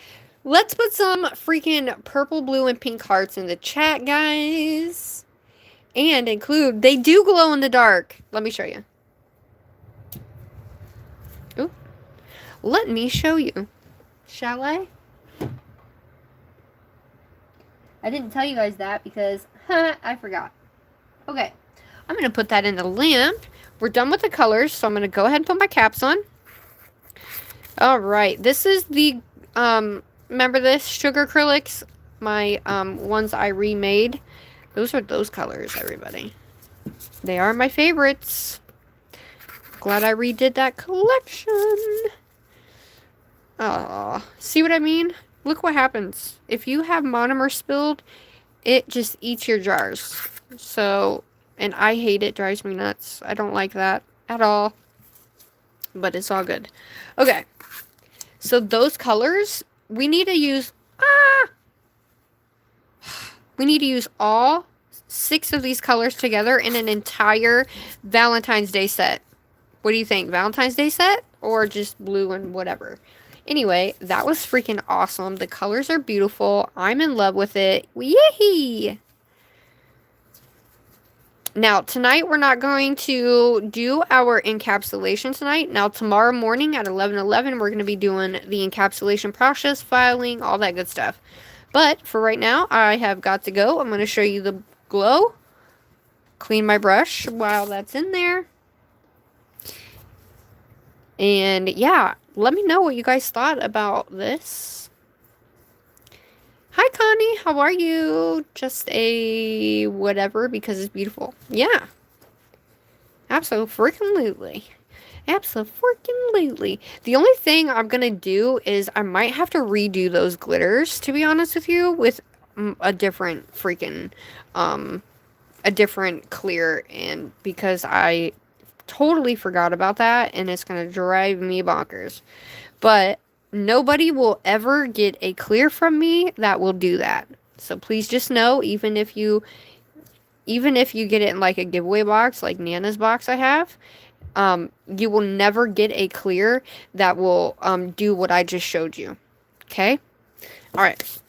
Let's put some freaking purple, blue, and pink hearts in the chat, guys. And include, they do glow in the dark. Let me show you. Ooh. Let me show you. Shall I? I didn't tell you guys that because, I forgot. Okay. I'm going to put that in the lamp. We're done with the colors, so I'm going to go ahead and put my caps on. Alright. This is the, remember this? Sugar acrylics? My, ones I remade. Those are those colors, everybody. They are my favorites. Glad I redid that collection. Oh, see what I mean? Look what happens. If you have monomer spilled, it just eats your jars. So, and I hate it. Drives me nuts. I don't like that at all. But it's all good. Okay. So those colors, we need to use... We need to use all 6 of these colors together in an entire Valentine's Day set. What do you think? Valentine's Day set? Or just blue and whatever? Anyway, that was freaking awesome. The colors are beautiful. I'm in love with it. Yay! Now, tonight we're not going to do our encapsulation tonight. Now, tomorrow morning at 11:11, we're going to be doing the encapsulation process, filing, all that good stuff. But for right now, I have got to go. I'm going to show you the glow. Clean my brush while that's in there. And yeah, let me know what you guys thought about this. Hi, Connie. How are you? Just a whatever because it's beautiful. Yeah. Absolutely. Absolutely. The only thing I'm going to do is I might have to redo those glitters, to be honest with you, with a different freaking, a different clear, and because I totally forgot about that, and it's going to drive me bonkers. But nobody will ever get a clear from me that will do that. So please just know, even if you get it in like a giveaway box, like Nana's box I have, you will never get a clear that will do what I just showed you. Okay? Alright.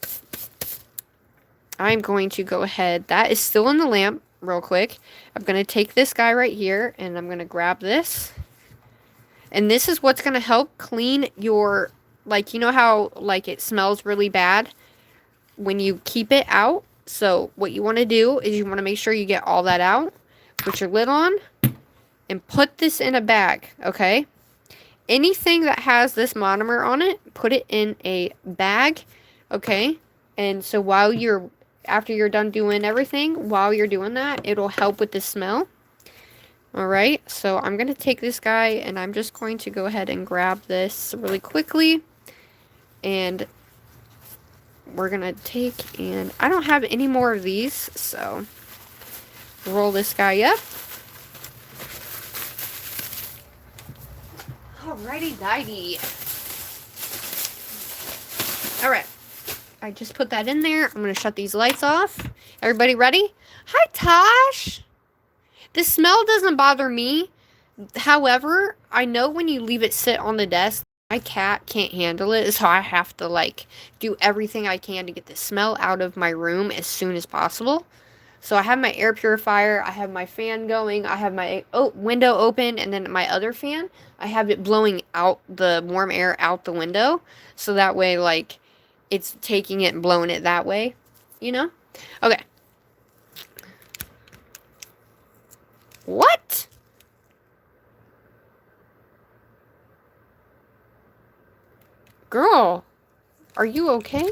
I'm going to go ahead. That is still in the lamp real quick. I'm going to take this guy right here and I'm going to grab this. And this is what's going to help clean your, like, you know how like it smells really bad when you keep it out? So what you want to do is you want to make sure you get all that out. Put your lid on. And put this in a bag, okay? Anything that has this monomer on it, put it in a bag, okay? And so after you're done doing everything, while you're doing that, it'll help with the smell. Alright, so I'm going to take this guy and I'm just going to go ahead and grab this really quickly. And we're going to take, and I don't have any more of these, so roll this guy up. Alrighty, dighty. Alright. I just put that in there. I'm going to shut these lights off. Everybody ready? Hi, Tosh. The smell doesn't bother me. However, I know when you leave it sit on the desk, My cat can't handle it, so I have to, like, do everything I can to get the smell out of my room as soon as possible. So I have my air purifier, I have my fan going, I have my window open, and then my other fan, I have it blowing out the warm air out the window. So that way, like, it's taking it and blowing it that way, you know? Okay. What? Girl, are you okay?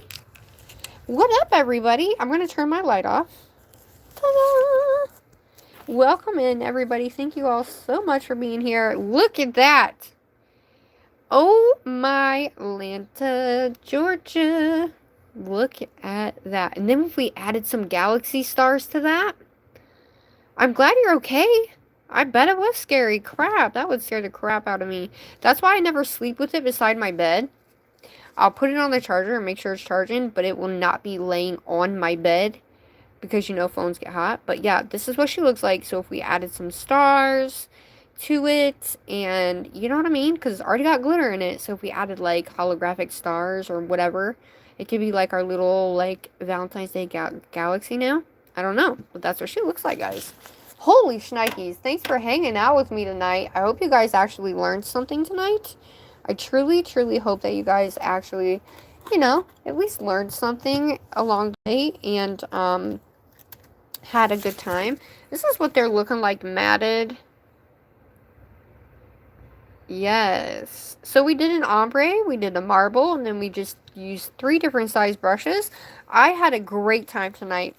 What up, everybody? I'm going to turn my light off. Ta-da! Welcome in, everybody. Thank you all so much for being here. Look at that. Oh, my Atlanta, Georgia. Look at that. And then if we added some galaxy stars to that. I'm glad you're okay. I bet it was scary. Crap, that would scare the crap out of me. That's why I never sleep with it beside my bed. I'll put it on the charger and make sure it's charging, but it will not be laying on my bed because, you know, phones get hot. But yeah, this is what she looks like. So if we added some stars to it, and you know what I mean? Because it's already got glitter in it. So if we added, like, holographic stars or whatever, it could be, like, our little, like, Valentine's Day galaxy now. I don't know, but that's what she looks like, guys. Holy shnikes. Thanks for hanging out with me tonight. I hope you guys actually learned something tonight. I truly, truly hope that you guys actually, you know, at least learned something along the way and had a good time. This is what they're looking like matted. Yes. So we did an ombre, we did a marble, and then we just used 3 different size brushes. I had a great time tonight.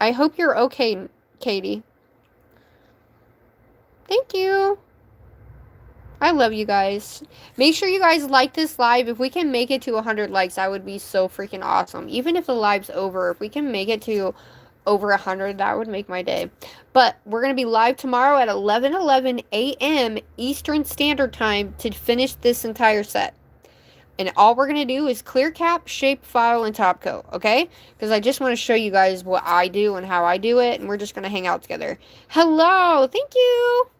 I hope you're okay, Katie. Thank you. I love you guys. Make sure you guys like this live. If we can make it to 100 likes, that would be so freaking awesome. Even if the live's over, if we can make it to over 100, that would make my day. But we're going to be live tomorrow at 11:11 a.m. Eastern Standard Time to finish this entire set. And all we're going to do is clear cap, shape, file, and top coat, okay? Because I just want to show you guys what I do and how I do it, and we're just going to hang out together. Hello! Thank you!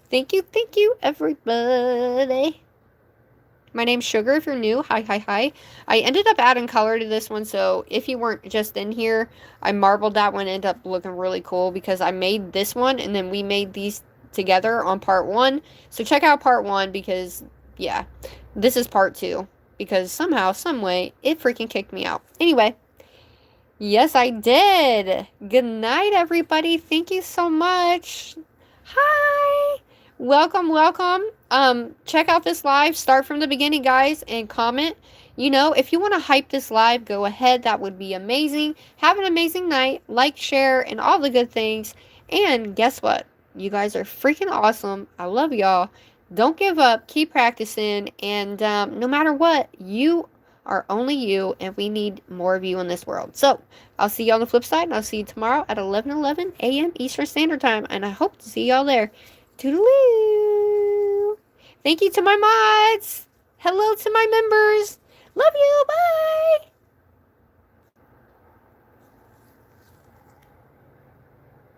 Thank you, everybody. My name's Sugar, if you're new. Hi, hi, hi. I ended up adding color to this one, so if you weren't just in here, I marbled that one, ended up looking really cool, because I made this one, and then we made these together on part 1. So check out part 1, because, yeah, this is part 2, because somehow, someway, it freaking kicked me out. Anyway, yes, I did. Good night, everybody. Thank you so much. Hi. Welcome, welcome. Check out this live. Start from the beginning, guys, and comment. You know, if you want to hype this live, go ahead. That would be amazing. Have an amazing night. Like, share, and all the good things. And guess what? You guys are freaking awesome. I love y'all. Don't give up. Keep practicing. And no matter what, you are only you, and we need more of you in this world. So, I'll see you on the flip side, and I'll see you tomorrow at 11:11 a.m. Eastern Standard Time, and I hope to see y'all there. Toodaloo! Thank you to my mods! Hello to my members!